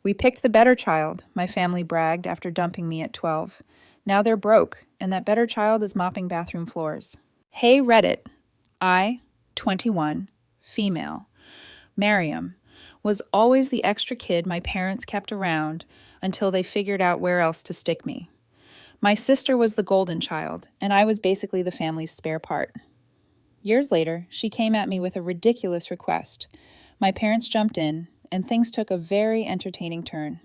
We picked the better child, my family bragged after dumping me at 12. Now they're broke, and that better child is mopping bathroom floors. Hey Reddit. I, 21, female, Miriam, was always the extra kid my parents kept around until they figured out where else to stick me. My sister was the golden child, and I was basically the family's spare part. Years later, she came at me with a ridiculous request. My parents jumped in, and things took a very entertaining turn.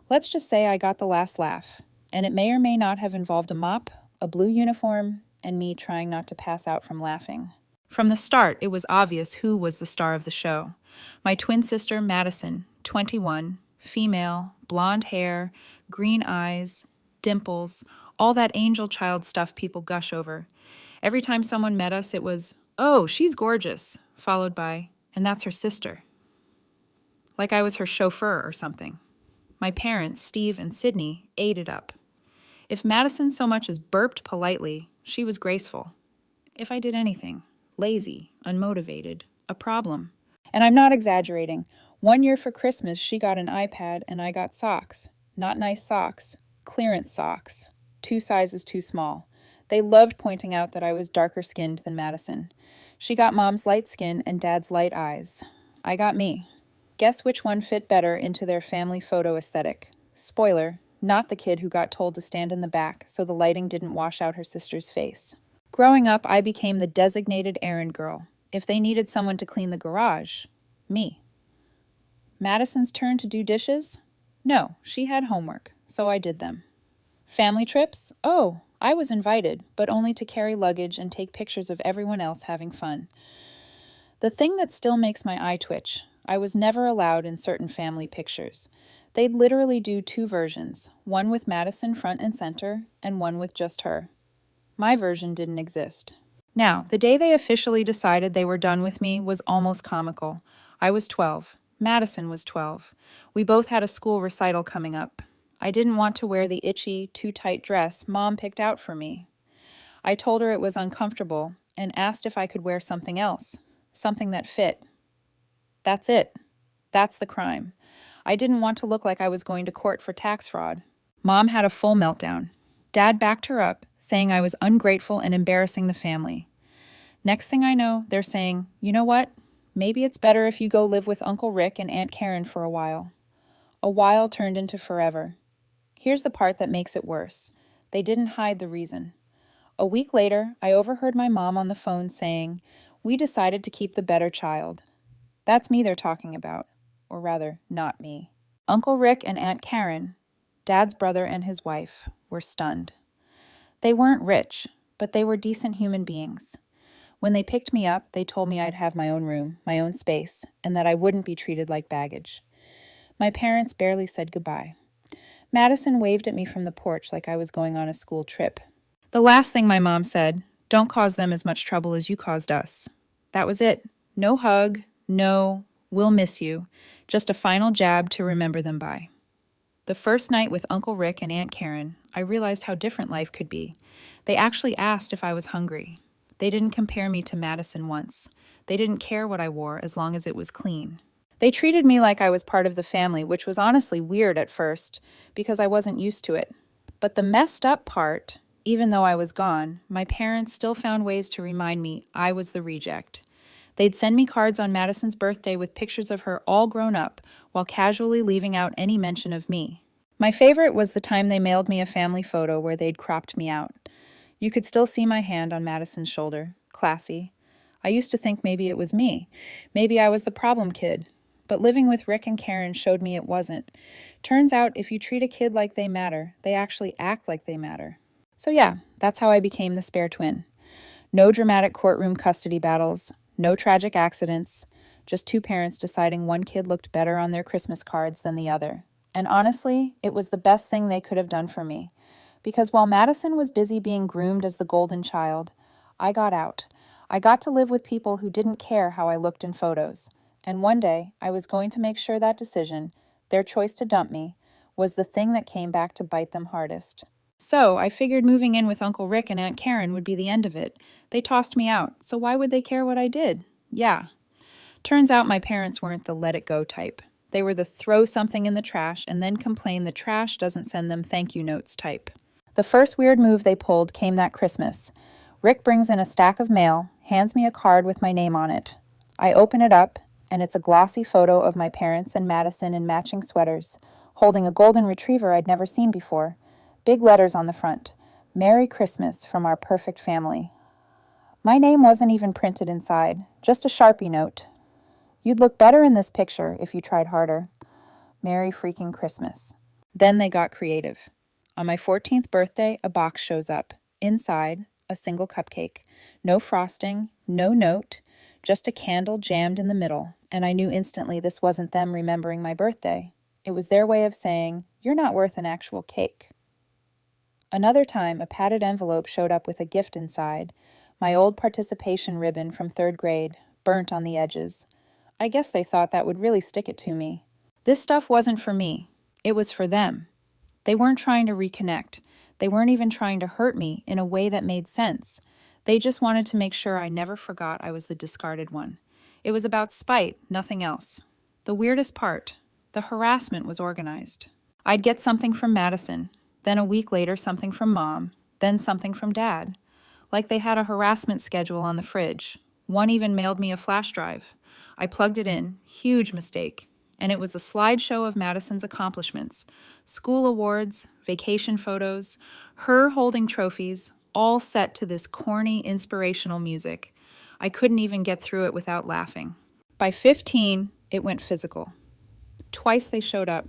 Let's just say I got the last laugh, and it may or may not have involved a mop, a blue uniform, and me trying not to pass out from laughing. From the start, it was obvious who was the star of the show. My twin sister, Madison, 21, female, blonde hair, green eyes, dimples, all that angel child stuff people gush over. Every time someone met us, it was, "Oh, she's gorgeous," followed by, "And that's her sister." Like I was her chauffeur or something. My parents, Steve and Sydney, ate it up. If Madison so much as burped politely, she was graceful. If I did anything, lazy, unmotivated, a problem. And I'm not exaggerating. One year for Christmas, she got an iPad and I got socks. Not nice socks, clearance socks. 2 sizes too small. They loved pointing out that I was darker skinned than Madison. She got Mom's light skin and Dad's light eyes. I got me. Guess which one fit better into their family photo aesthetic? Spoiler, not the kid who got told to stand in the back so the lighting didn't wash out her sister's face. Growing up, I became the designated errand girl. If they needed someone to clean the garage, me. Madison's turn to do dishes? No, she had homework, so I did them. Family trips? Oh, I was invited, but only to carry luggage and take pictures of everyone else having fun. The thing that still makes my eye twitch, I was never allowed in certain family pictures. They'd literally do 2 versions, one with Madison front and center, and one with just her. My version didn't exist. Now, the day they officially decided they were done with me was almost comical. I was 12. Madison was 12. We both had a school recital coming up. I didn't want to wear the itchy, too tight dress Mom picked out for me. I told her it was uncomfortable and asked if I could wear something else, something that fit. That's it. That's the crime. I didn't want to look like I was going to court for tax fraud. Mom had a full meltdown. Dad backed her up, saying I was ungrateful and embarrassing the family. Next thing I know, they're saying, "You know what? Maybe it's better if you go live with Uncle Rick and Aunt Karen for a while." A while turned into forever. Here's the part that makes it worse. They didn't hide the reason. A week later, I overheard my mom on the phone saying, "We decided to keep the better child." That's me they're talking about. Or rather, not me. Uncle Rick and Aunt Karen, Dad's brother and his wife, were stunned. They weren't rich, but they were decent human beings. When they picked me up, they told me I'd have my own room, my own space, and that I wouldn't be treated like baggage. My parents barely said goodbye. Madison waved at me from the porch like I was going on a school trip. The last thing my mom said, "Don't cause them as much trouble as you caused us." That was it. No hug, no, "We'll miss you," just a final jab to remember them by. The first night with Uncle Rick and Aunt Karen, I realized how different life could be. They actually asked if I was hungry. They didn't compare me to Madison once. They didn't care what I wore as long as it was clean. They treated me like I was part of the family, which was honestly weird at first because I wasn't used to it. But the messed up part, even though I was gone, my parents still found ways to remind me I was the reject. They'd send me cards on Madison's birthday with pictures of her all grown up, while casually leaving out any mention of me. My favorite was the time they mailed me a family photo where they'd cropped me out. You could still see my hand on Madison's shoulder. Classy. I used to think maybe it was me. Maybe I was the problem kid. But living with Rick and Karen showed me it wasn't. Turns out if you treat a kid like they matter, they actually act like they matter. So yeah, that's how I became the spare twin. No dramatic courtroom custody battles. No tragic accidents, just 2 parents deciding one kid looked better on their Christmas cards than the other. And honestly, it was the best thing they could have done for me. Because while Madison was busy being groomed as the golden child, I got out. I got to live with people who didn't care how I looked in photos. And one day, I was going to make sure that decision, their choice to dump me, was the thing that came back to bite them hardest. So I figured moving in with Uncle Rick and Aunt Karen would be the end of it. They tossed me out, so why would they care what I did? Yeah. Turns out my parents weren't the let-it-go type. They were the throw something in the trash and then complain the trash doesn't send them thank you notes type. The first weird move they pulled came that Christmas. Rick brings in a stack of mail, hands me a card with my name on it. I open it up, and it's a glossy photo of my parents and Madison in matching sweaters, holding a golden retriever I'd never seen before. Big letters on the front. Merry Christmas from our perfect family. My name wasn't even printed inside, just a Sharpie note. You'd look better in this picture if you tried harder. Merry freaking Christmas. Then they got creative. On my 14th birthday, a box shows up. Inside, a single cupcake. No frosting, no note, just a candle jammed in the middle, and I knew instantly this wasn't them remembering my birthday. It was their way of saying, you're not worth an actual cake. Another time, a padded envelope showed up with a gift inside, my old participation ribbon from 3rd grade, burnt on the edges. I guess they thought that would really stick it to me. This stuff wasn't for me. It was for them. They weren't trying to reconnect. They weren't even trying to hurt me in a way that made sense. They just wanted to make sure I never forgot I was the discarded one. It was about spite, nothing else. The weirdest part, the harassment was organized. I'd get something from Madison, then a week later something from Mom, then something from Dad. Like they had a harassment schedule on the fridge. One even mailed me a flash drive. I plugged it in, huge mistake. And it was a slideshow of Madison's accomplishments, school awards, vacation photos, her holding trophies, all set to this corny, inspirational music. I couldn't even get through it without laughing. By 15, it went physical. Twice they showed up.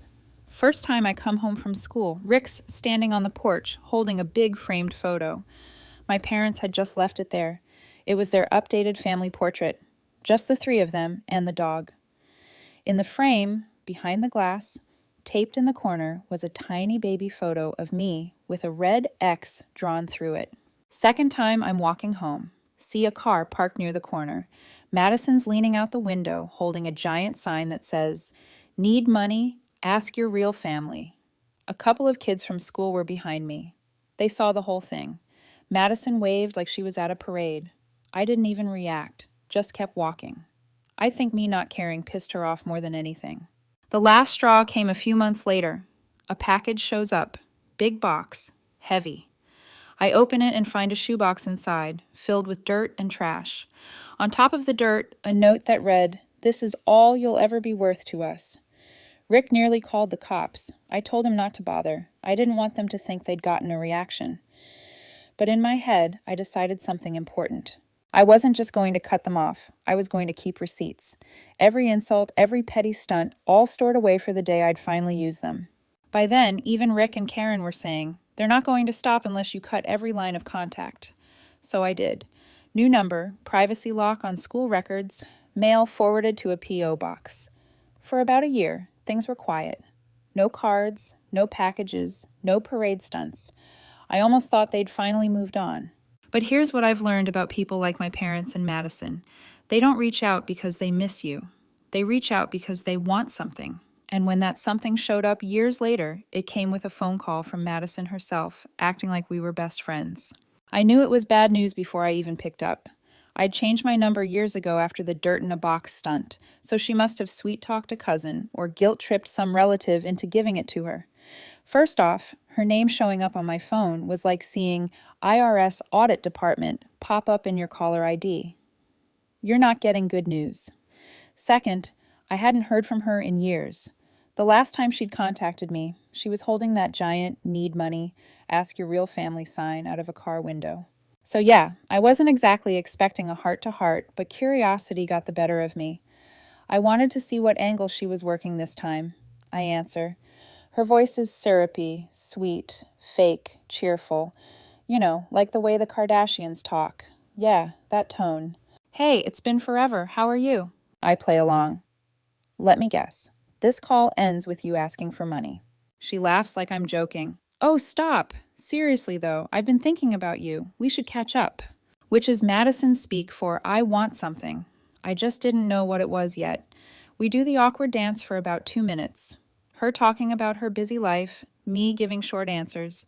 First time I come home from school, Rick's standing on the porch, holding a big framed photo. My parents had just left it there. It was their updated family portrait, just the 3 of them and the dog. In the frame, behind the glass, taped in the corner, was a tiny baby photo of me with a red X drawn through it. Second time I'm walking home, see a car parked near the corner. Madison's leaning out the window, holding a giant sign that says, "Need money? Ask your real family." A couple of kids from school were behind me. They saw the whole thing. Madison waved like she was at a parade. I didn't even react, just kept walking. I think me not caring pissed her off more than anything. The last straw came a few months later. A package shows up. Big box. Heavy. I open it and find a shoebox inside, filled with dirt and trash. On top of the dirt, a note that read, "This is all you'll ever be worth to us." Rick nearly called the cops. I told him not to bother. I didn't want them to think they'd gotten a reaction. But in my head, I decided something important. I wasn't just going to cut them off. I was going to keep receipts. Every insult, every petty stunt, all stored away for the day I'd finally use them. By then, even Rick and Karen were saying, they're not going to stop unless you cut every line of contact. So I did. New number, privacy lock on school records, mail forwarded to a P.O. box. For about a year, things were quiet. No cards, no packages, no parade stunts. I almost thought they'd finally moved on. But here's what I've learned about people like my parents and Madison. They don't reach out because they miss you. They reach out because they want something. And when that something showed up years later, it came with a phone call from Madison herself, acting like we were best friends. I knew it was bad news before I even picked up. I'd changed my number years ago after the dirt in a box stunt, so she must have sweet-talked a cousin or guilt-tripped some relative into giving it to her. First off, her name showing up on my phone was like seeing IRS Audit Department pop up in your caller ID. You're not getting good news. Second, I hadn't heard from her in years. The last time she'd contacted me, she was holding that giant need money, ask your real family sign out of a car window. So yeah, I wasn't exactly expecting a heart-to-heart, but curiosity got the better of me. I wanted to see what angle she was working this time. I answer. Her voice is syrupy, sweet, fake, cheerful. You know, like the way the Kardashians talk. Yeah, that tone. Hey, it's been forever. How are you? I play along. Let me guess. This call ends with you asking for money. She laughs like I'm joking. Oh, stop. Seriously, though, I've been thinking about you. We should catch up. Which is Madison speak for I want something. I just didn't know what it was yet. We do the awkward dance for about 2 minutes. Her talking about her busy life, me giving short answers.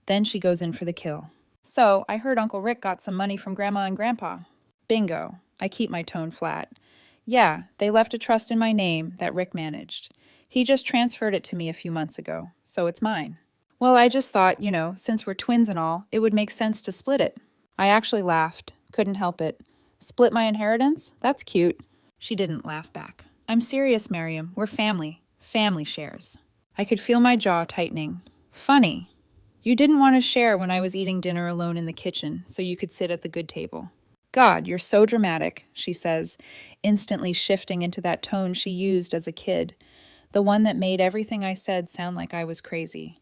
Then she goes in for the kill. So, I heard Uncle Rick got some money from Grandma and Grandpa. Bingo. I keep my tone flat. Yeah, they left a trust in my name that Rick managed. He just transferred it to me a few months ago, so it's mine. Well, I just thought, since we're twins and all, it would make sense to split it. I actually laughed. Couldn't help it. Split my inheritance? That's cute. She didn't laugh back. I'm serious, Miriam. We're family. Family shares. I could feel my jaw tightening. Funny. You didn't want to share when I was eating dinner alone in the kitchen, so you could sit at the good table. God, you're so dramatic, she says, instantly shifting into that tone she used as a kid, the one that made everything I said sound like I was crazy.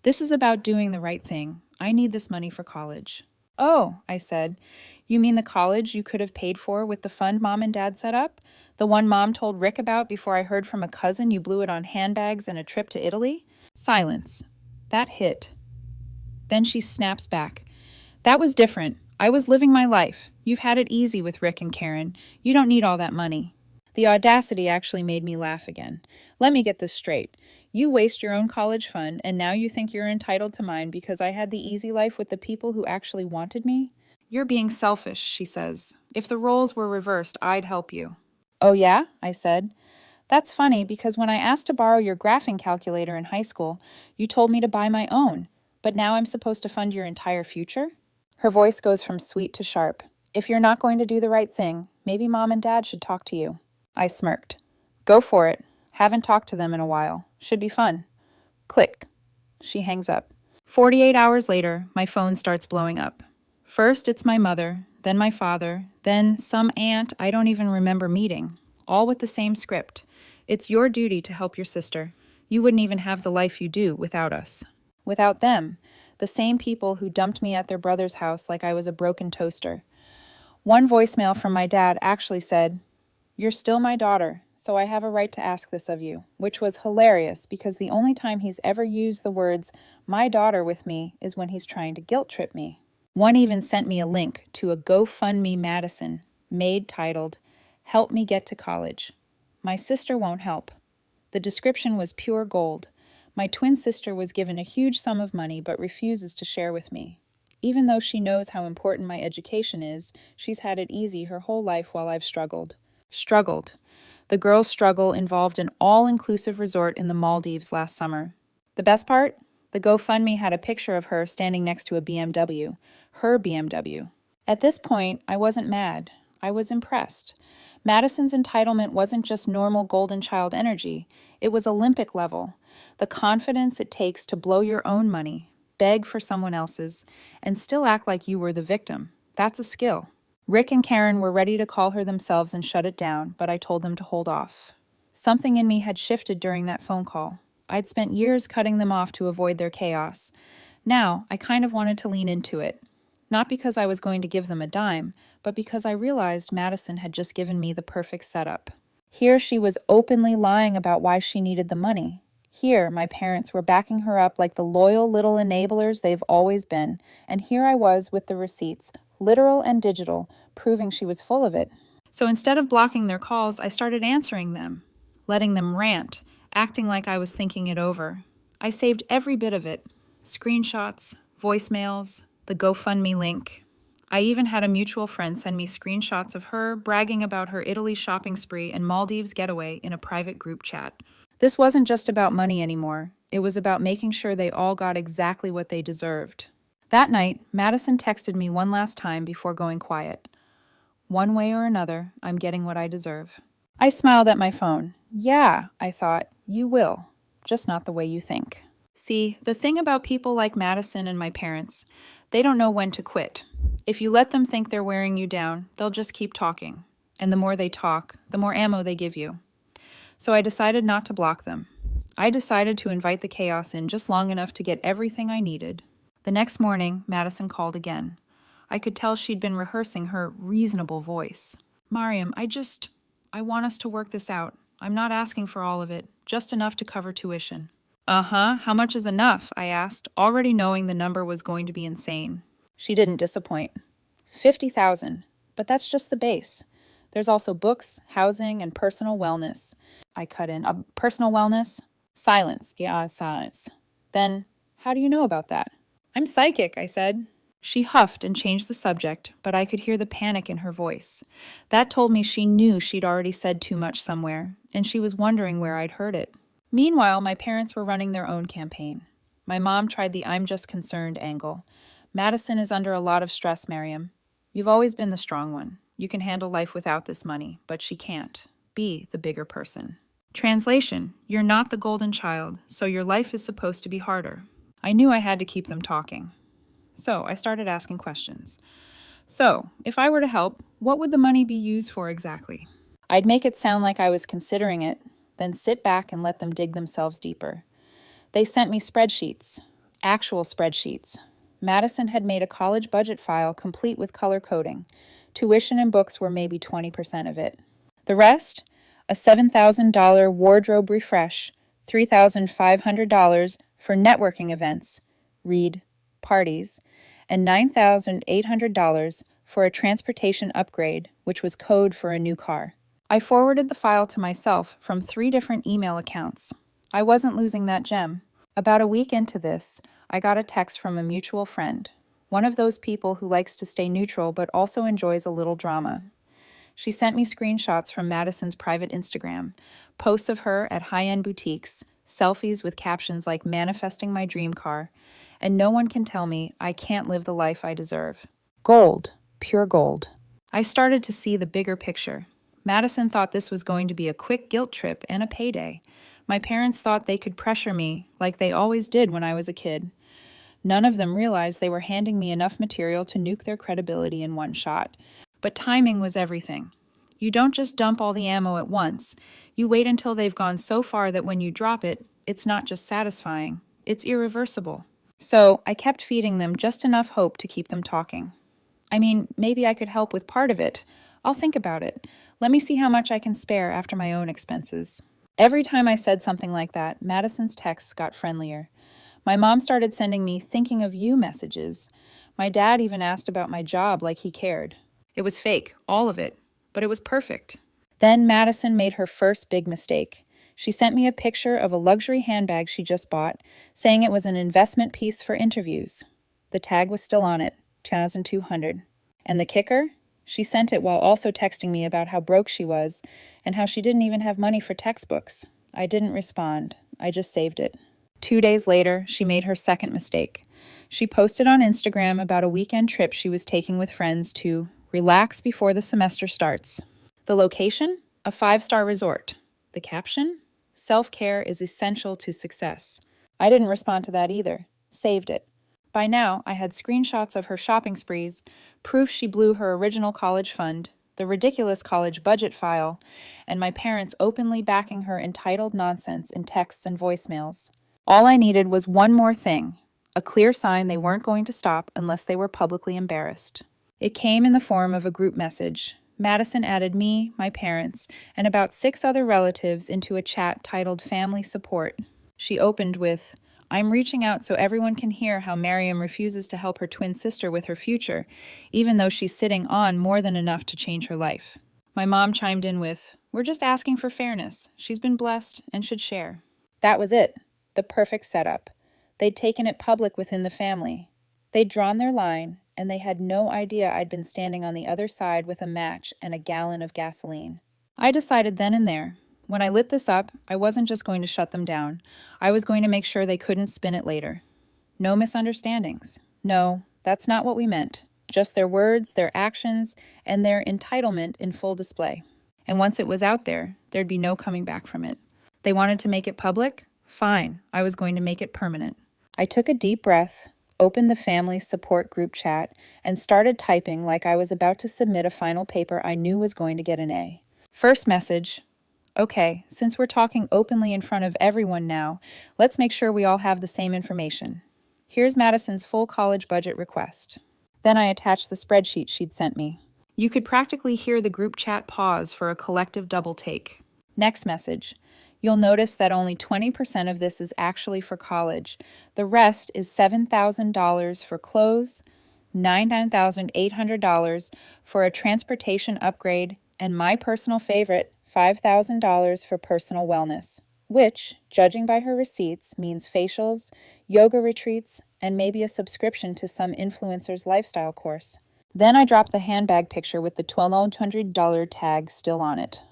This is about doing the right thing. I need this money for college. Oh, I said, you mean the college you could have paid for with the fund Mom and Dad set up? The one Mom told Rick about before I heard from a cousin you blew it on handbags and a trip to Italy? Silence. That hit. Then she snaps back. That was different. I was living my life. You've had it easy with Rick and Karen. You don't need all that money. The audacity actually made me laugh again. Let me get this straight. You waste your own college fund, and now you think you're entitled to mine because I had the easy life with the people who actually wanted me? You're being selfish, she says. If the roles were reversed, I'd help you. Oh yeah? I said. That's funny because when I asked to borrow your graphing calculator in high school, you told me to buy my own. But now I'm supposed to fund your entire future? Her voice goes from sweet to sharp. If you're not going to do the right thing, maybe Mom and Dad should talk to you. I smirked. Go for it. Haven't talked to them in a while. Should be fun. Click. She hangs up. 48 hours later, my phone starts blowing up. First, it's my mother, then my father, then some aunt I don't even remember meeting, all with the same script. It's your duty to help your sister. You wouldn't even have the life you do without us. Without them, the same people who dumped me at their brother's house like I was a broken toaster. One voicemail from my dad actually said, "You're still my daughter, so I have a right to ask this of you," which was hilarious because the only time he's ever used the words, "my daughter," with me is when he's trying to guilt trip me. One even sent me a link to a GoFundMe Madison, made titled, "Help Me Get to College." My sister won't help. The description was pure gold. My twin sister was given a huge sum of money but refuses to share with me. Even though she knows how important my education is, she's had it easy her whole life while I've struggled. Struggled. The girls' struggle involved an all-inclusive resort in the Maldives last summer. The best part? The GoFundMe had a picture of her standing next to a BMW, her BMW. At this point, I wasn't mad. I was impressed. Madison's entitlement wasn't just normal golden child energy. It was Olympic level. The confidence it takes to blow your own money, beg for someone else's, and still act like you were the victim. That's a skill. Rick and Karen were ready to call her themselves and shut it down, but I told them to hold off. Something in me had shifted during that phone call. I'd spent years cutting them off to avoid their chaos. Now, I kind of wanted to lean into it. Not because I was going to give them a dime, but because I realized Madison had just given me the perfect setup. Here she was openly lying about why she needed the money. Here, my parents were backing her up like the loyal little enablers they've always been, and here I was with the receipts, literal and digital, proving she was full of it. So instead of blocking their calls, I started answering them, letting them rant, acting like I was thinking it over. I saved every bit of it. Screenshots, voicemails, the GoFundMe link. I even had a mutual friend send me screenshots of her bragging about her Italy shopping spree and Maldives getaway in a private group chat. This wasn't just about money anymore. It was about making sure they all got exactly what they deserved. That night, Madison texted me one last time before going quiet. One way or another, I'm getting what I deserve. I smiled at my phone. Yeah, I thought, you will, just not the way you think. See, the thing about people like Madison and my parents, they don't know when to quit. If you let them think they're wearing you down, they'll just keep talking. And the more they talk, the more ammo they give you. So I decided not to block them. I decided to invite the chaos in just long enough to get everything I needed. The next morning, Madison called again. I could tell she'd been rehearsing her reasonable voice. Mariam, I want us to work this out. I'm not asking for all of it, just enough to cover tuition. Uh-huh, how much is enough? I asked, already knowing the number was going to be insane. She didn't disappoint. 50,000, but that's just the base. There's also books, housing, and personal wellness. I cut in, personal wellness? Silence, yeah, silence. Then, how do you know about that? I'm psychic, I said. She huffed and changed the subject, but I could hear the panic in her voice. That told me she knew she'd already said too much somewhere, and she was wondering where I'd heard it. Meanwhile, my parents were running their own campaign. My mom tried the "I'm just concerned" angle. "Madison is under a lot of stress, Miriam. You've always been the strong one. You can handle life without this money, but she can't. Be the bigger person." Translation: you're not the golden child, so your life is supposed to be harder. I knew I had to keep them talking. So I started asking questions. So, if I were to help, what would the money be used for exactly? I'd make it sound like I was considering it, then sit back and let them dig themselves deeper. They sent me spreadsheets, actual spreadsheets. Madison had made a college budget file complete with color coding. Tuition and books were maybe 20% of it. The rest? A $7,000 wardrobe refresh, $3,500 for networking events, read parties, and $9,800 for a transportation upgrade, which was code for a new car. I forwarded the file to myself from 3 different email accounts. I wasn't losing that gem. About a week into this, I got a text from a mutual friend, one of those people who likes to stay neutral but also enjoys a little drama. She sent me screenshots from Madison's private Instagram, posts of her at high-end boutiques, selfies with captions like "manifesting my dream car," and no one can tell me I can't live the life I deserve. Gold, pure gold. I started to see the bigger picture. Madison thought this was going to be a quick guilt trip and a payday. My parents thought they could pressure me like they always did when I was a kid. None of them realized they were handing me enough material to nuke their credibility in one shot. But timing was everything. You don't just dump all the ammo at once. You wait until they've gone so far that when you drop it, it's not just satisfying, it's irreversible. So I kept feeding them just enough hope to keep them talking. I mean, maybe I could help with part of it. I'll think about it. Let me see how much I can spare after my own expenses. Every time I said something like that, Madison's texts got friendlier. My mom started sending me "thinking of you" messages. My dad even asked about my job like he cared. It was fake, all of it, but it was perfect. Then Madison made her first big mistake. She sent me a picture of a luxury handbag she just bought, saying it was an investment piece for interviews. The tag was still on it, $2,200. And the kicker? She sent it while also texting me about how broke she was and how she didn't even have money for textbooks. I didn't respond. I just saved it. 2 days later, she made her second mistake. She posted on Instagram about a weekend trip she was taking with friends to relax before the semester starts. The location? A 5-star resort. The caption? Self-care is essential to success. I didn't respond to that either. Saved it. By now, I had screenshots of her shopping sprees, proof she blew her original college fund, the ridiculous college budget file, and my parents openly backing her entitled nonsense in texts and voicemails. All I needed was one more thing, a clear sign they weren't going to stop unless they were publicly embarrassed. It came in the form of a group message. Madison added me, my parents, and about 6 other relatives into a chat titled "Family Support." She opened with, "I'm reaching out so everyone can hear how Miriam refuses to help her twin sister with her future, even though she's sitting on more than enough to change her life." My mom chimed in with, "We're just asking for fairness. She's been blessed and should share." That was it. The perfect setup. They'd taken it public within the family. They'd drawn their line, and they had no idea I'd been standing on the other side with a match and a gallon of gasoline. I decided then and there, when I lit this up, I wasn't just going to shut them down. I was going to make sure they couldn't spin it later. No misunderstandings. No, that's not what we meant. Just their words, their actions, and their entitlement in full display. And once it was out there, there'd be no coming back from it. They wanted to make it public? Fine, I was going to make it permanent. I took a deep breath, opened the family support group chat, and started typing like I was about to submit a final paper I knew was going to get an A. First message: okay, since we're talking openly in front of everyone now, let's make sure we all have the same information. Here's Madison's full college budget request. Then I attached the spreadsheet she'd sent me. You could practically hear the group chat pause for a collective double take. Next message: you'll notice that only 20% of this is actually for college. The rest is $7,000 for clothes, $9,800 for a transportation upgrade, and my personal favorite, $5,000 for personal wellness. which, judging by her receipts, means facials, yoga retreats, and maybe a subscription to some influencer's lifestyle course. Then I dropped the handbag picture with the $1,200 tag still on it.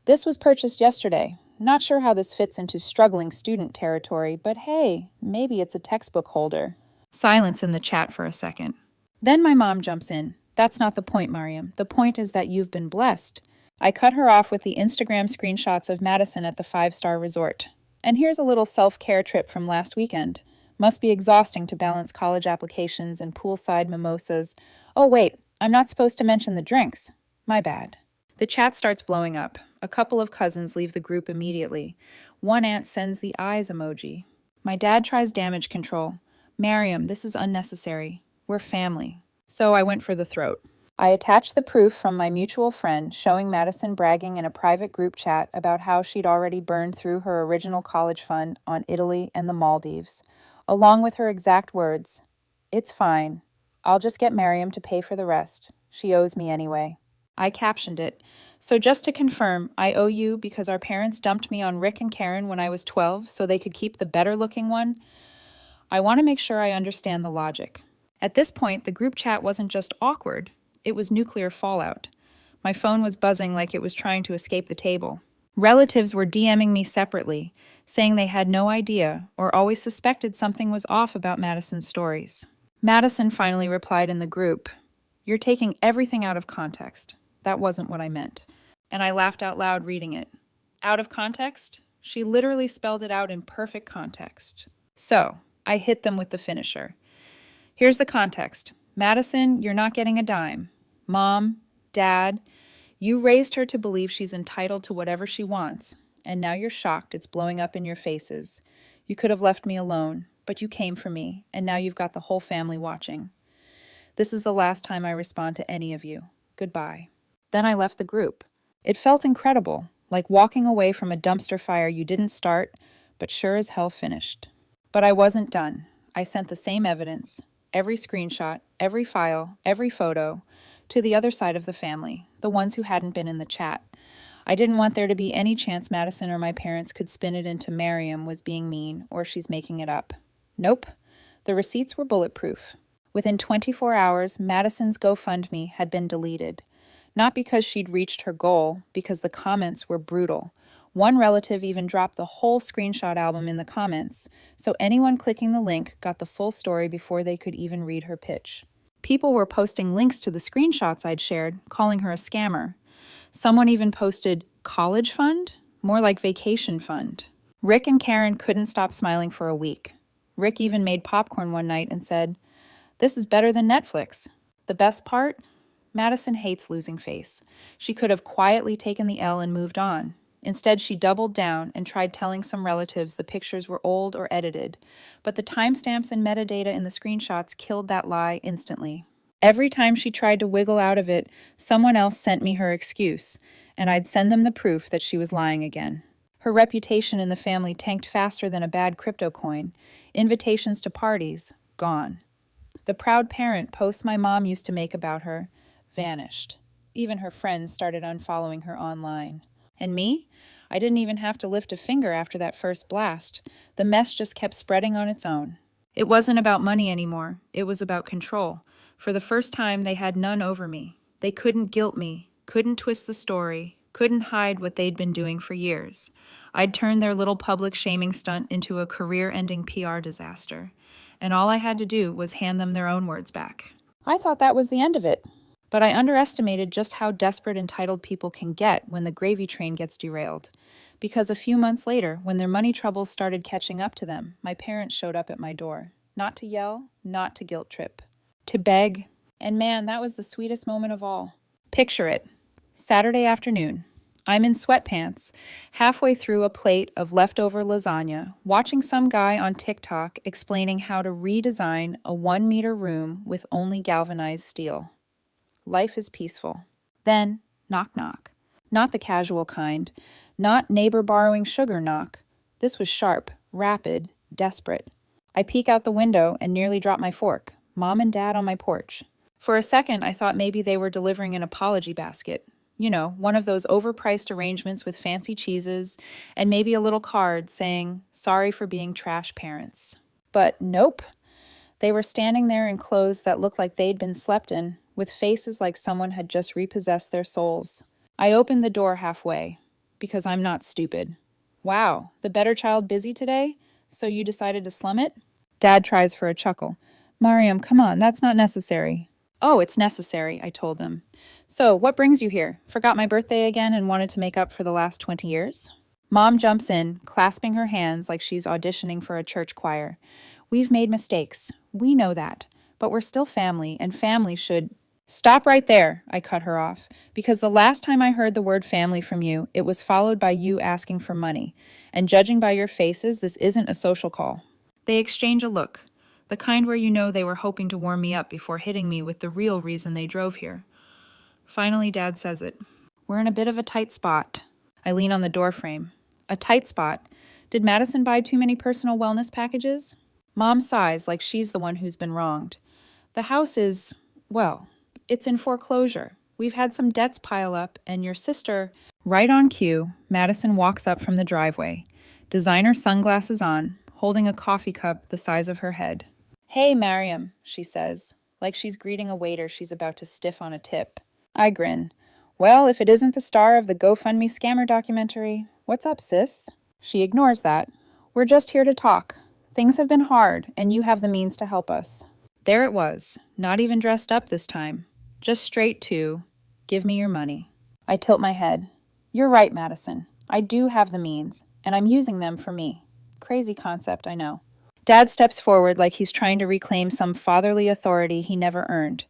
This was purchased yesterday. Not sure how this fits into struggling student territory, but hey, maybe it's a textbook holder. Silence in the chat for a second. Then my mom jumps in. That's not the point, Mariam. The point is that you've been blessed. I cut her off with the Instagram screenshots of Madison at the 5-star resort. And here's a little self-care trip from last weekend. Must be exhausting to balance college applications and poolside mimosas. Oh wait, I'm not supposed to mention the drinks. My bad. The chat starts blowing up. A couple of cousins leave the group immediately. One aunt sends the eyes emoji. My dad tries damage control. Mariam, this is unnecessary. We're family. So I went for the throat. I attached the proof from my mutual friend showing Madison bragging in a private group chat about how she'd already burned through her original college fund on Italy and the Maldives, along with her exact words, "It's fine. I'll just get Mariam to pay for the rest. She owes me anyway." I captioned it. So just to confirm, I owe you because our parents dumped me on Rick and Karen when I was 12 so they could keep the better-looking one? I want to make sure I understand the logic. At this point, the group chat wasn't just awkward. It was nuclear fallout. My phone was buzzing like it was trying to escape the table. Relatives were DMing me separately, saying they had no idea or always suspected something was off about Madison's stories. Madison finally replied in the group, "You're taking everything out of context. That wasn't what I meant." And I laughed out loud reading it. Out of context? She literally spelled it out in perfect context. So, I hit them with the finisher. Here's the context. Madison, you're not getting a dime. Mom, Dad, you raised her to believe she's entitled to whatever she wants, and now you're shocked it's blowing up in your faces. You could have left me alone, but you came for me, and now you've got the whole family watching. This is the last time I respond to any of you. Goodbye. Then I left the group. It felt incredible, like walking away from a dumpster fire you didn't start, but sure as hell finished. But I wasn't done. I sent the same evidence, every screenshot, every file, every photo, to the other side of the family, the ones who hadn't been in the chat. I didn't want there to be any chance Madison or my parents could spin it into Mariam was being mean or she's making it up. Nope. The receipts were bulletproof. Within 24 hours, Madison's GoFundMe had been deleted. Not because she'd reached her goal, because the comments were brutal. One relative even dropped the whole screenshot album in the comments, so anyone clicking the link got the full story before they could even read her pitch. People were posting links to the screenshots I'd shared, calling her a scammer. Someone even posted, "college fund?" More like vacation fund. Rick and Karen couldn't stop smiling for a week. Rick even made popcorn one night and said, "This is better than Netflix." The best part? Madison hates losing face. She could have quietly taken the L and moved on. Instead, she doubled down and tried telling some relatives the pictures were old or edited, but the timestamps and metadata in the screenshots killed that lie instantly. Every time she tried to wiggle out of it, someone else sent me her excuse, and I'd send them the proof that she was lying again. Her reputation in the family tanked faster than a bad crypto coin. Invitations to parties, gone. The proud parent posts my mom used to make about her, vanished. Even her friends started unfollowing her online. And me? I didn't even have to lift a finger after that first blast. The mess just kept spreading on its own. It wasn't about money anymore. It was about control. For the first time, they had none over me. They couldn't guilt me, couldn't twist the story, couldn't hide what they'd been doing for years. I'd turned their little public shaming stunt into a career-ending PR disaster. And all I had to do was hand them their own words back. I thought that was the end of it. But I underestimated just how desperate entitled people can get when the gravy train gets derailed. Because a few months later, when their money troubles started catching up to them, my parents showed up at my door. Not to yell, not to guilt trip. To beg. And man, that was the sweetest moment of all. Picture it. Saturday afternoon. I'm in sweatpants, halfway through a plate of leftover lasagna, watching some guy on TikTok explaining how to redesign a 1-meter room with only galvanized steel. Life is peaceful. Then, knock knock. Not the casual kind. Not neighbor borrowing sugar knock. This was sharp, rapid, desperate. I peek out the window and nearly drop my fork. Mom and Dad on my porch. For a second, I thought maybe they were delivering an apology basket. You know, one of those overpriced arrangements with fancy cheeses and maybe a little card saying, "Sorry for being trash parents." But nope. They were standing there in clothes that looked like they'd been slept in, with faces like someone had just repossessed their souls. I opened the door halfway, because I'm not stupid. "Wow, the better child busy today? So you decided to slum it?" Dad tries for a chuckle. "Mariam, come on, that's not necessary." "Oh, it's necessary," I told them. "So, what brings you here? Forgot my birthday again and wanted to make up for the last 20 years?" Mom jumps in, clasping her hands like she's auditioning for a church choir. "We've made mistakes. We know that. But we're still family, and family should—" "Stop right there," I cut her off, "because the last time I heard the word family from you, it was followed by you asking for money. And judging by your faces, this isn't a social call." They exchange a look, the kind where you know they were hoping to warm me up before hitting me with the real reason they drove here. Finally, Dad says it. "We're in a bit of a tight spot." I lean on the doorframe. "A tight spot? Did Madison buy too many personal wellness packages?" Mom sighs like she's the one who's been wronged. "The house is, well, it's in foreclosure. We've had some debts pile up, and your sister—" Right on cue, Madison walks up from the driveway, designer sunglasses on, holding a coffee cup the size of her head. "Hey, Mariam," she says, like she's greeting a waiter she's about to stiff on a tip. I grin. "Well, if it isn't the star of the GoFundMe scammer documentary, what's up, sis?" She ignores that. "We're just here to talk. Things have been hard, and you have the means to help us." There it was, not even dressed up this time. Just straight to, "Give me your money." I tilt my head. "You're right, Madison. I do have the means, and I'm using them for me." Crazy concept, I know. Dad steps forward like he's trying to reclaim some fatherly authority he never earned.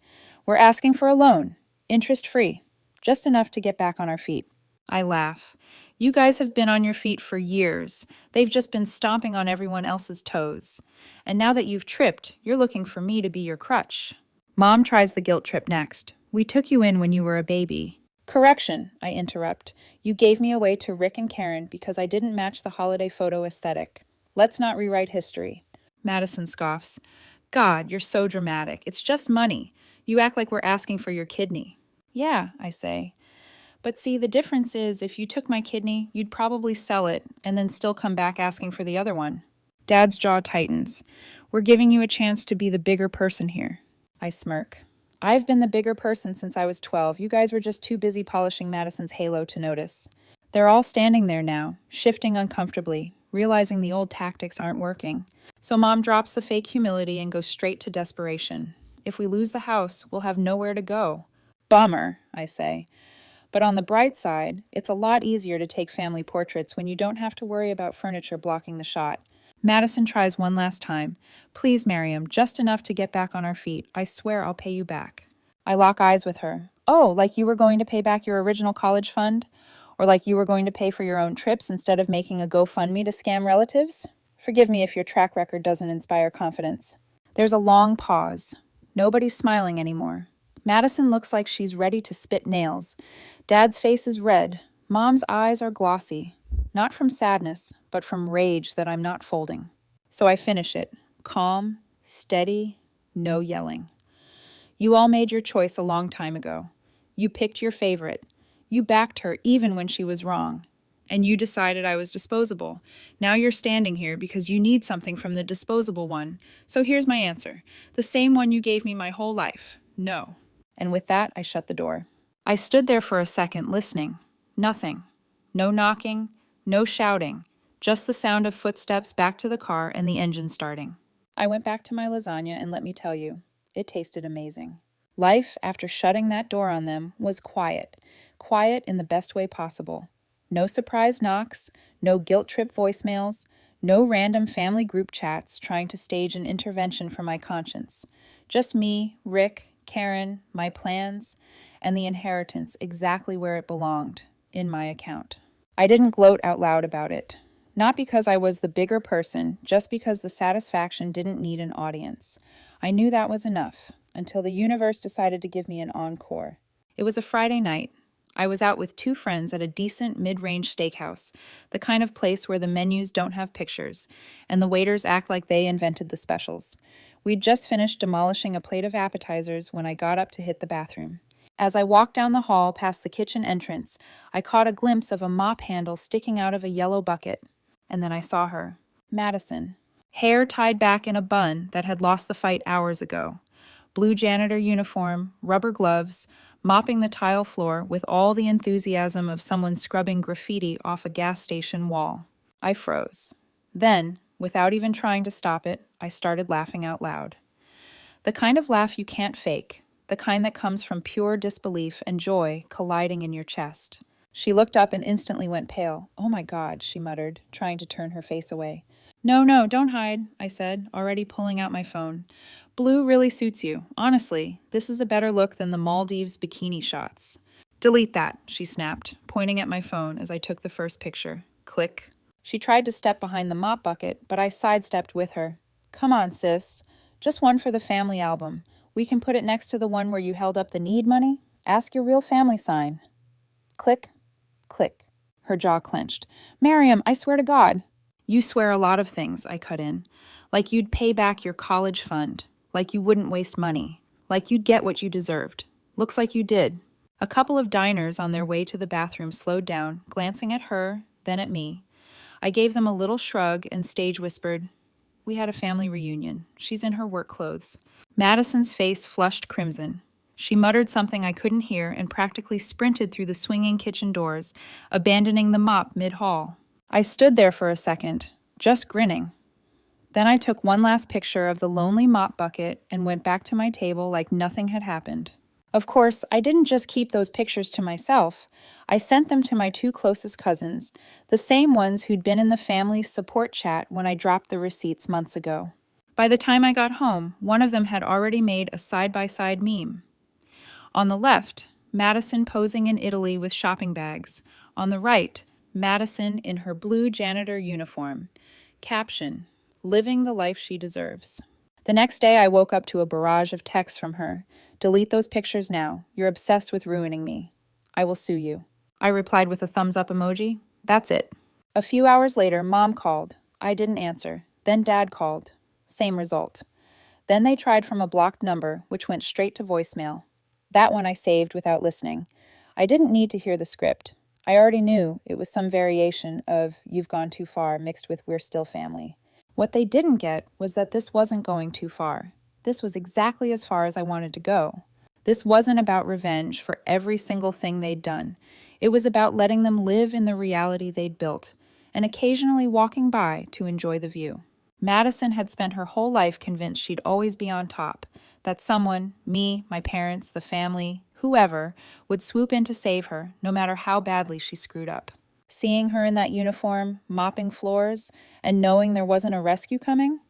"We're asking for a loan, interest-free, just enough to get back on our feet." I laugh. "You guys have been on your feet for years. They've just been stomping on everyone else's toes. And now that you've tripped, you're looking for me to be your crutch." Mom tries the guilt trip next. "We took you in when you were a baby." "Correction," I interrupt. "You gave me away to Rick and Karen because I didn't match the holiday photo aesthetic. Let's not rewrite history." Madison scoffs. "God, you're so dramatic. It's just money. You act like we're asking for your kidney." "Yeah," I say. "But see, the difference is if you took my kidney, you'd probably sell it and then still come back asking for the other one." Dad's jaw tightens. "We're giving you a chance to be the bigger person here." I smirk. "I've been the bigger person since I was 12. You guys were just too busy polishing Madison's halo to notice." They're all standing there now, shifting uncomfortably, realizing the old tactics aren't working. So Mom drops the fake humility and goes straight to desperation. "If we lose the house, we'll have nowhere to go." "Bummer," I say. "But on the bright side, it's a lot easier to take family portraits when you don't have to worry about furniture blocking the shot." Madison tries one last time. "Please, Mariam, just enough to get back on our feet. I swear I'll pay you back." I lock eyes with her. "Oh, like you were going to pay back your original college fund? Or like you were going to pay for your own trips instead of making a GoFundMe to scam relatives? Forgive me if your track record doesn't inspire confidence." There's a long pause. Nobody's smiling anymore. Madison looks like she's ready to spit nails. Dad's face is red. Mom's eyes are glossy. Not from sadness, but from rage that I'm not folding. So I finish it. Calm, steady, no yelling. "You all made your choice a long time ago. You picked your favorite. You backed her even when she was wrong. And you decided I was disposable. Now you're standing here because you need something from the disposable one. So here's my answer. The same one you gave me my whole life. No." And with that, I shut the door. I stood there for a second, listening. Nothing. No knocking, no shouting. Just the sound of footsteps back to the car and the engine starting. I went back to my lasagna, and let me tell you, it tasted amazing. Life, after shutting that door on them, was quiet. Quiet in the best way possible. No surprise knocks, no guilt trip voicemails, no random family group chats trying to stage an intervention for my conscience. Just me, Rick, Karen, my plans, and the inheritance exactly where it belonged, in my account. I didn't gloat out loud about it. Not because I was the bigger person, just because the satisfaction didn't need an audience. I knew that was enough, until the universe decided to give me an encore. It was a Friday night. I was out with 2 friends at a decent mid-range steakhouse, the kind of place where the menus don't have pictures, and the waiters act like they invented the specials. We'd just finished demolishing a plate of appetizers when I got up to hit the bathroom. As I walked down the hall past the kitchen entrance, I caught a glimpse of a mop handle sticking out of a yellow bucket. And then I saw her. Madison. Hair tied back in a bun that had lost the fight hours ago. Blue janitor uniform, rubber gloves, mopping the tile floor with all the enthusiasm of someone scrubbing graffiti off a gas station wall. I froze. Then, without even trying to stop it, I started laughing out loud. The kind of laugh you can't fake, the kind that comes from pure disbelief and joy colliding in your chest. She looked up and instantly went pale. "Oh my God," she muttered, trying to turn her face away. No, don't hide," I said, already pulling out my phone. "Blue really suits you. Honestly, this is a better look than the Maldives bikini shots." "Delete that," she snapped, pointing at my phone as I took the first picture. Click. She tried to step behind the mop bucket, but I sidestepped with her. "Come on, sis. Just one for the family album. We can put it next to the one where you held up the need money. Ask your real family sign." Click, click. Her jaw clenched. "Miriam, I swear to God." "You swear a lot of things," I cut in. "Like you'd pay back your college fund. Like you wouldn't waste money. Like you'd get what you deserved. Looks like you did." A couple of diners on their way to the bathroom slowed down, glancing at her, then at me. I gave them a little shrug and stage whispered, "We had a family reunion. She's in her work clothes." Madison's face flushed crimson. She muttered something I couldn't hear and practically sprinted through the swinging kitchen doors, abandoning the mop mid-hall. I stood there for a second, just grinning. Then I took one last picture of the lonely mop bucket and went back to my table like nothing had happened. Of course, I didn't just keep those pictures to myself. I sent them to my two closest cousins, the same ones who'd been in the family's support chat when I dropped the receipts months ago. By the time I got home, one of them had already made a side-by-side meme. On the left, Madison posing in Italy with shopping bags. On the right, Madison in her blue janitor uniform. Caption, "Living the life she deserves." The next day, I woke up to a barrage of texts from her. "Delete those pictures now. You're obsessed with ruining me. I will sue you." I replied with a thumbs-up emoji. That's it. A few hours later, Mom called. I didn't answer. Then Dad called. Same result. Then they tried from a blocked number, which went straight to voicemail. That one I saved without listening. I didn't need to hear the script. I already knew it was some variation of "You've gone too far" mixed with "We're still family." What they didn't get was that this wasn't going too far. This was exactly as far as I wanted to go. This wasn't about revenge for every single thing they'd done. It was about letting them live in the reality they'd built, and occasionally walking by to enjoy the view. Madison had spent her whole life convinced she'd always be on top, that someone, me, my parents, the family, whoever, would swoop in to save her, no matter how badly she screwed up. Seeing her in that uniform, mopping floors, and knowing there wasn't a rescue coming,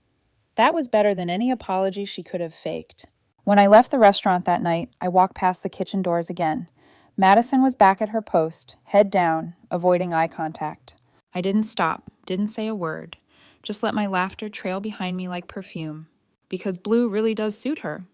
that was better than any apology she could have faked. When I left the restaurant that night, I walked past the kitchen doors again. Madison was back at her post, head down, avoiding eye contact. I didn't stop, didn't say a word. Just let my laughter trail behind me like perfume. Because blue really does suit her.